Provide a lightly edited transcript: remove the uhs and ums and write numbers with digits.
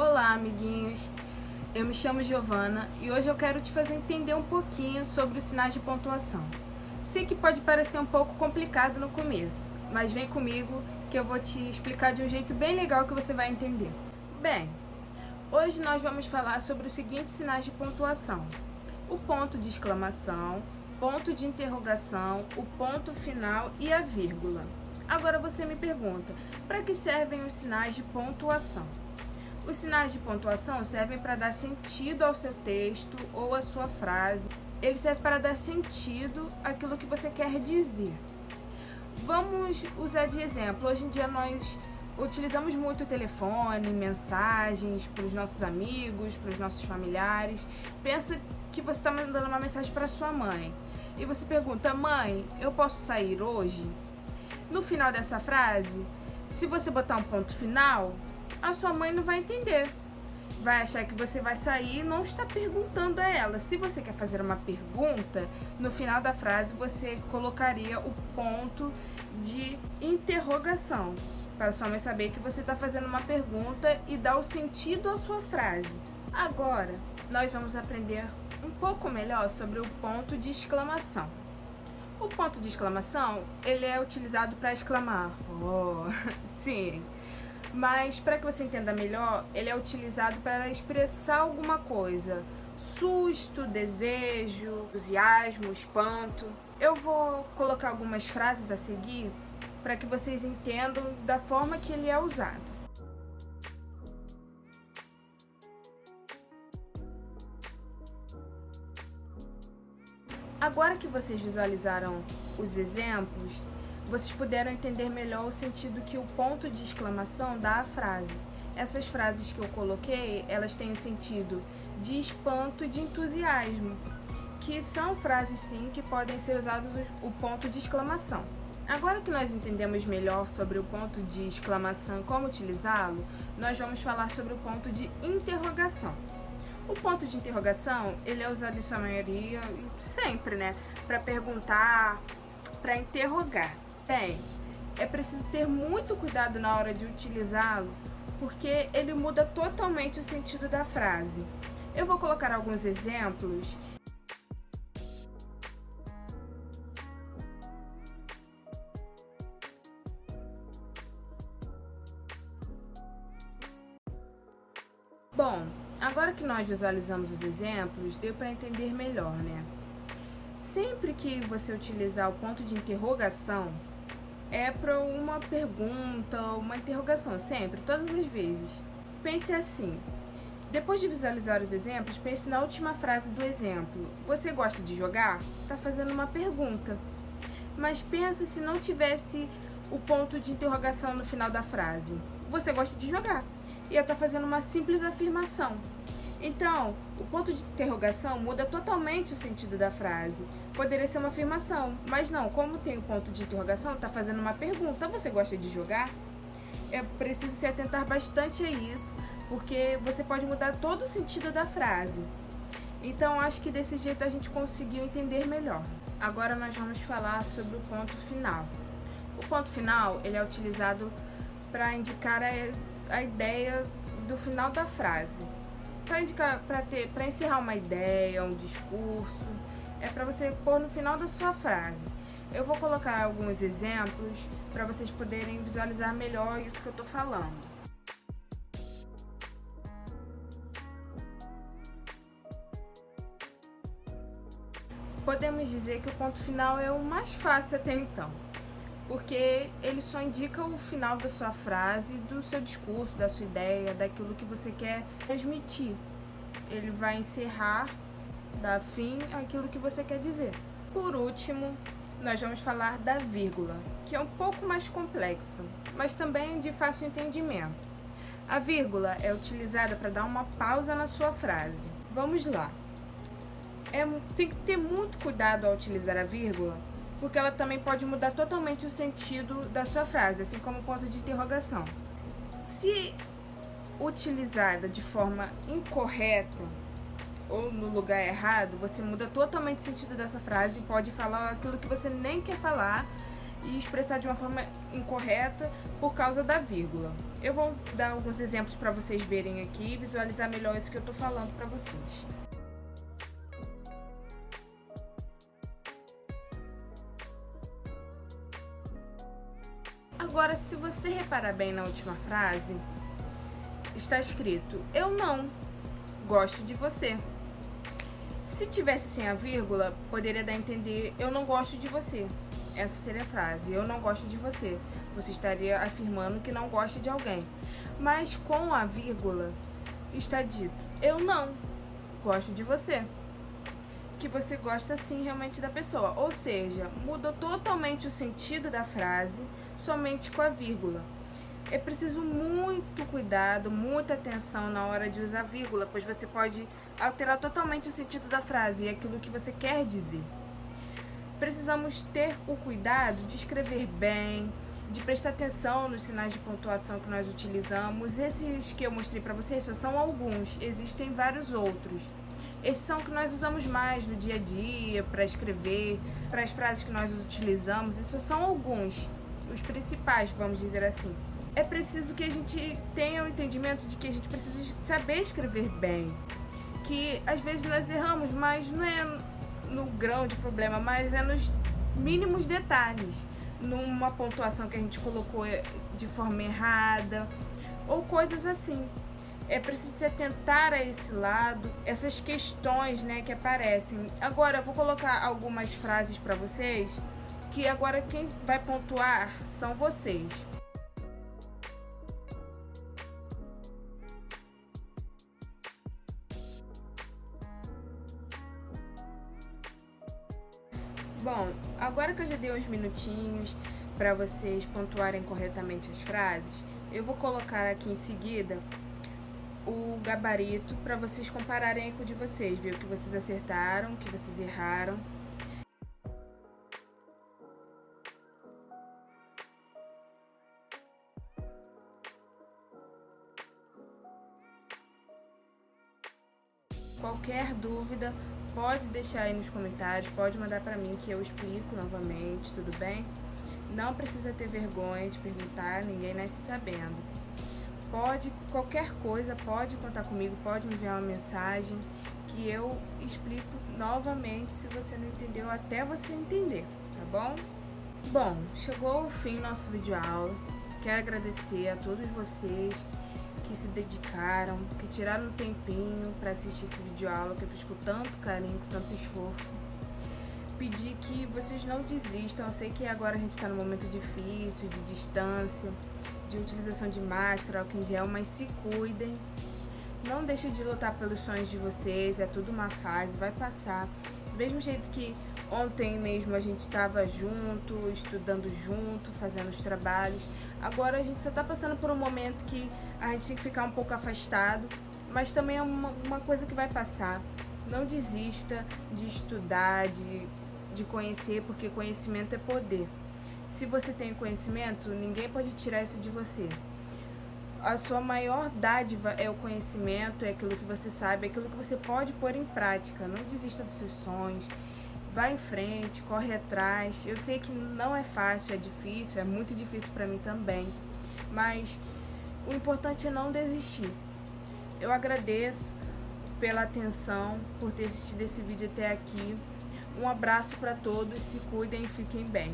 Olá, amiguinhos! Eu me chamo Giovana e hoje eu quero te fazer entender um pouquinho sobre os sinais de pontuação. Sei que pode parecer um pouco complicado no começo, mas vem comigo que eu vou te explicar de um jeito bem legal que você vai entender. Bem, hoje nós vamos falar sobre os seguintes sinais de pontuação: o ponto de exclamação, ponto de interrogação, o ponto final e a vírgula. Agora você me pergunta, para que servem os sinais de pontuação? Os sinais de pontuação servem para dar sentido ao seu texto ou à sua frase. Ele serve para dar sentido àquilo que você quer dizer. Vamos usar de exemplo. Hoje em dia nós utilizamos muito o telefone, mensagens para os nossos amigos, para os nossos familiares. Pensa que você está mandando uma mensagem para sua mãe e você pergunta: mãe, eu posso sair hoje? No final dessa frase, se você botar um ponto final, a sua mãe não vai entender. Vai achar que você vai sair e não está perguntando a ela. Se você quer fazer uma pergunta, no final da frase você colocaria o ponto de interrogação, para sua mãe saber que você está fazendo uma pergunta e dar o sentido à sua frase. Agora, nós vamos aprender um pouco melhor sobre o ponto de exclamação. O ponto de exclamação, ele é utilizado para exclamar. Oh, sim! Mas, para que você entenda melhor, ele é utilizado para expressar alguma coisa. Susto, desejo, entusiasmo, espanto. Eu vou colocar algumas frases a seguir para que vocês entendam da forma que ele é usado. Agora que vocês visualizaram os exemplos, vocês puderam entender melhor o sentido que o ponto de exclamação dá à frase. Essas frases que eu coloquei, elas têm o sentido de espanto e de entusiasmo, que são frases sim que podem ser usadas o ponto de exclamação. Agora que nós entendemos melhor sobre o ponto de exclamação e como utilizá-lo, nós vamos falar sobre o ponto de interrogação. O ponto de interrogação, ele é usado em sua maioria, sempre, para perguntar, para interrogar. Bem, é preciso ter muito cuidado na hora de utilizá-lo, porque ele muda totalmente o sentido da frase. Eu vou colocar alguns exemplos. Bom, agora que nós visualizamos os exemplos, deu para entender melhor, Sempre que você utilizar o ponto de interrogação, é para uma pergunta, uma interrogação, sempre, todas as vezes. Pense assim: depois de visualizar os exemplos, pense na última frase do exemplo. Você gosta de jogar? Está fazendo uma pergunta. Mas pensa se não tivesse o ponto de interrogação no final da frase. Você gosta de jogar? E está fazendo uma simples afirmação. Então, o ponto de interrogação muda totalmente o sentido da frase. Poderia ser uma afirmação, mas não, como tem o ponto de interrogação, está fazendo uma pergunta. Você gosta de jogar? É preciso se atentar bastante a isso, porque você pode mudar todo o sentido da frase. Então, acho que desse jeito a gente conseguiu entender melhor. Agora nós vamos falar sobre o ponto final. O ponto final, ele é utilizado para indicar a ideia do final da frase. Para encerrar uma ideia, um discurso, é para você pôr no final da sua frase. Eu vou colocar alguns exemplos para vocês poderem visualizar melhor isso que eu estou falando. Podemos dizer que o ponto final é o mais fácil até então, porque ele só indica o final da sua frase, do seu discurso, da sua ideia, daquilo que você quer transmitir. Ele vai encerrar, dar fim àquilo que você quer dizer. Por último, nós vamos falar da vírgula, que é um pouco mais complexa, mas também de fácil entendimento. A vírgula é utilizada para dar uma pausa na sua frase. Vamos lá. Tem que ter muito cuidado ao utilizar a vírgula, porque ela também pode mudar totalmente o sentido da sua frase, assim como o ponto de interrogação. Se utilizada de forma incorreta ou no lugar errado, você muda totalmente o sentido dessa frase e pode falar aquilo que você nem quer falar e expressar de uma forma incorreta por causa da vírgula. Eu vou dar alguns exemplos para vocês verem aqui e visualizar melhor isso que eu estou falando para vocês. Agora, se você reparar bem na última frase, está escrito: eu não gosto de você. Se tivesse sem a vírgula, poderia dar a entender: eu não gosto de você. Essa seria a frase: eu não gosto de você. Você estaria afirmando que não gosta de alguém. Mas com a vírgula, está dito: eu não gosto de você. Que você gosta sim realmente da pessoa. Ou seja, mudou totalmente o sentido da frase somente com a vírgula. É preciso muito cuidado, muita atenção na hora de usar vírgula, pois você pode alterar totalmente o sentido da frase e aquilo que você quer dizer. Precisamos ter o cuidado de escrever bem, de prestar atenção nos sinais de pontuação que nós utilizamos. Esses que eu mostrei para vocês só são alguns, existem vários outros. Esses são que nós usamos mais no dia a dia, para escrever, para as frases que nós utilizamos. Esses são alguns, os principais, vamos dizer assim. É preciso que a gente tenha o entendimento de que a gente precisa saber escrever bem. Que às vezes nós erramos, mas não é no grão de problema, mas é nos mínimos detalhes. Numa pontuação que a gente colocou de forma errada, ou coisas assim. É preciso se atentar a esse lado, essas questões, né, que aparecem. Agora, eu vou colocar algumas frases para vocês, que agora quem vai pontuar são vocês. Bom, agora que eu já dei uns minutinhos para vocês pontuarem corretamente as frases, eu vou colocar aqui em seguida o gabarito para vocês compararem com o de vocês, ver o que vocês acertaram, o que vocês erraram. Qualquer dúvida, pode deixar aí nos comentários, pode mandar para mim que eu explico novamente, tudo bem? Não precisa ter vergonha de perguntar, ninguém nasce sabendo. Qualquer coisa, pode contar comigo, pode me enviar uma mensagem que eu explico novamente se você não entendeu, até você entender, tá bom? Bom, chegou o fim nosso vídeo aula. Quero agradecer a todos vocês que se dedicaram, que tiraram um tempinho para assistir esse vídeo aula que eu fiz com tanto carinho, com tanto esforço. Pedir que vocês não desistam. Eu sei que agora a gente está num momento difícil, de distância, de utilização de máscara, álcool em gel, mas se cuidem. Não deixem de lutar pelos sonhos de vocês, é tudo uma fase, vai passar. Do mesmo jeito que ontem mesmo a gente estava junto, estudando junto, fazendo os trabalhos. Agora a gente só está passando por um momento que a gente tem que ficar um pouco afastado, mas também é uma coisa que vai passar. Não desista de estudar, de conhecer, porque conhecimento é poder. Se você tem conhecimento, ninguém pode tirar isso de você. A sua maior dádiva é o conhecimento, é aquilo que você sabe, é aquilo que você pode pôr em prática. Não desista dos seus sonhos, vá em frente, corre atrás. Eu sei que não é fácil, é difícil, é muito difícil para mim também, mas o importante é não desistir. Eu agradeço pela atenção, por ter assistido esse vídeo até aqui. Um abraço para todos, se cuidem e fiquem bem.